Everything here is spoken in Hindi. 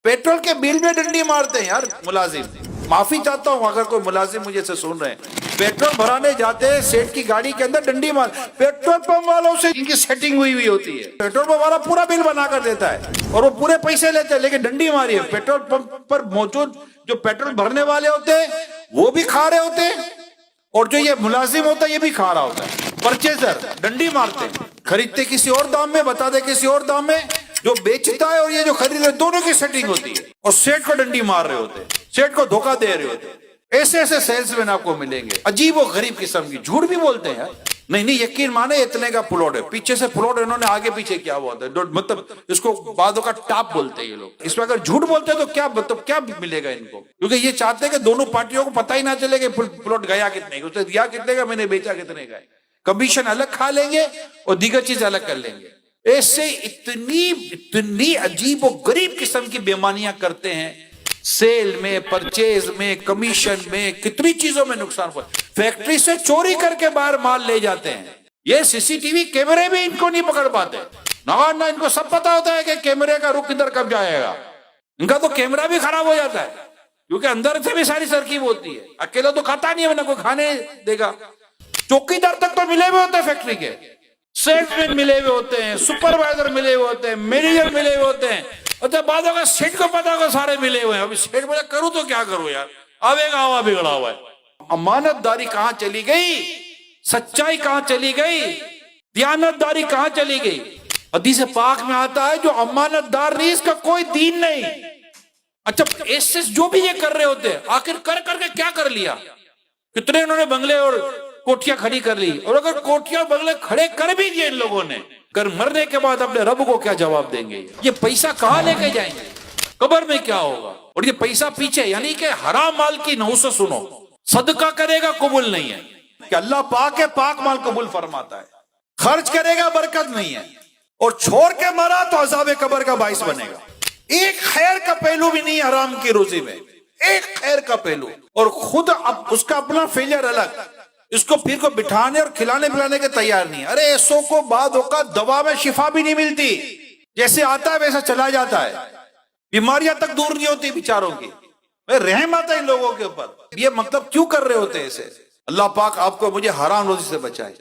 पेट्रोल के बिल में डंडी मारते हैं यार मुलाजिम। माफी चाहता हूं अगर कोई मुलाजिम मुझे से सुन रहे हैं। पेट्रोल भराने जाते हैं, सेठ की गाड़ी के अंदर डंडी मार। पेट्रोल पंप वालों से इनकी सेटिंग हुई होती है। पेट्रोल पंप वाला पूरा बिल बना कर देता है और वो पूरे पैसे लेते हैं, लेकिन डंडी मारी है। पेट्रोल पंप पर मौजूद जो पेट्रोल भरने वाले होते हैं वो भी खा रहे होते हैं, और जो ये मुलाजिम होता है ये भी खा रहा होता है। परचेजर डंडी मारते हैं, खरीदते किसी और दाम में, बता दे किसी और दाम में, जो बेचता है और ये जो खरीद रहे दोनों की सेटिंग होती है, और सेठ को डंडी मार रहे होते हैं, सेठ को धोखा दे रहे होते हैं। ऐसे ऐसे सेल्समैन आपको मिलेंगे, अजीब और गरीब किस्म की, झूठ भी बोलते हैं। नहीं नहीं, यकीन माने इतने का प्लॉट है, पीछे से प्लॉट इन्होंने आगे पीछे क्या हुआ था, मतलब इसको बादों का टाप बोलते हैं ये लोग। इसमें अगर झूठ बोलते हैं तो क्या मतलब क्या मिलेगा इनको, क्योंकि ये चाहते हैं कि दोनों पार्टियों को पता ही ना चले कि प्लॉट गया कितने का, उसने दिया कितने का, मैंने बेचा कितने का। कमीशन अलग खा लेंगे और दीगर चीज अलग कर लेंगे। ऐसे इतनी इतनी अजीब और गरीब किस्म की बेईमानियां करते हैं। सेल में, परचेज में, कमीशन में, कितनी चीजों में नुकसान हुआ। फैक्ट्री से चोरी करके बाहर माल ले जाते हैं। ये सीसीटीवी कैमरे भी इनको नहीं पकड़ पाते ना, इनको सब पता होता है कि कैमरे का रुख किधर कब जाएगा। इनका तो कैमरा भी खराब हो जाता है, क्योंकि अंदर से भी सारी तरकीब होती है। अकेला तो खाता नहीं है, वरना कोई खाने देगा। चौकीदार तक तो मिले हुए होते हैं, फैक्ट्री के सेल्समैन मिले हुए होते हैं, सुपरवाइजर मिले हुए होते हैं, मैनेजर मिले हुए होते हैं, और बाद में सेठ को पता होगा सारे मिले हुए हैं। अभी सेठ बोला करूं तो क्या करूं यार, आवेगा हवा बिगड़ा हुआ है। अमानतदारी कहां चली गई, सच्चाई कहां चली गई, दयानतदारी कहां चली गई। हदीस पाक में आता है जो अमानतदार नहीं इसका कोई दीन नहीं। अच्छा, ऐसे जो भी ये कर रहे होते हैं, आखिर कर करके क्या कर लिया। कितने उन्होंने बंगले और कोठियां खड़ी कर ली, और अगर कोठियां बंगले खड़े कर भी दिए इन लोगों ने, कर मरने के बाद अपने रब को क्या जवाब देंगे। ये पैसा कहां लेके जाएंगे, कब्र में क्या होगा। और ये पैसा पीछे, यानी कि हराम माल की नहुस सुनो, सदका करेगा कबूल नहीं है, कि अल्लाह पाक है, पाक माल कबूल फरमाता है। खर्च करेगा बरकत नहीं है, और छोड़ के मरा तो अज़ाब कब्र का बाइस बनेगा। एक खैर का पहलू भी नहीं हराम की रोजी में, एक खैर का पहलू। और खुद अब उसका अपना फेलियर अलग, इसको फिर को बिठाने और खिलाने पिलाने के तैयार नहीं। अरे ऐसो को बाद होगा, दवा में शिफा भी नहीं मिलती, जैसे आता है वैसा चला जाता है, बीमारियां तक दूर नहीं होती बेचारों की। रहम आता है इन लोगों के ऊपर। ये मतलब क्यों कर रहे होते हैं ऐसे। अल्लाह पाक आपको मुझे हराम रोजी से बचाए।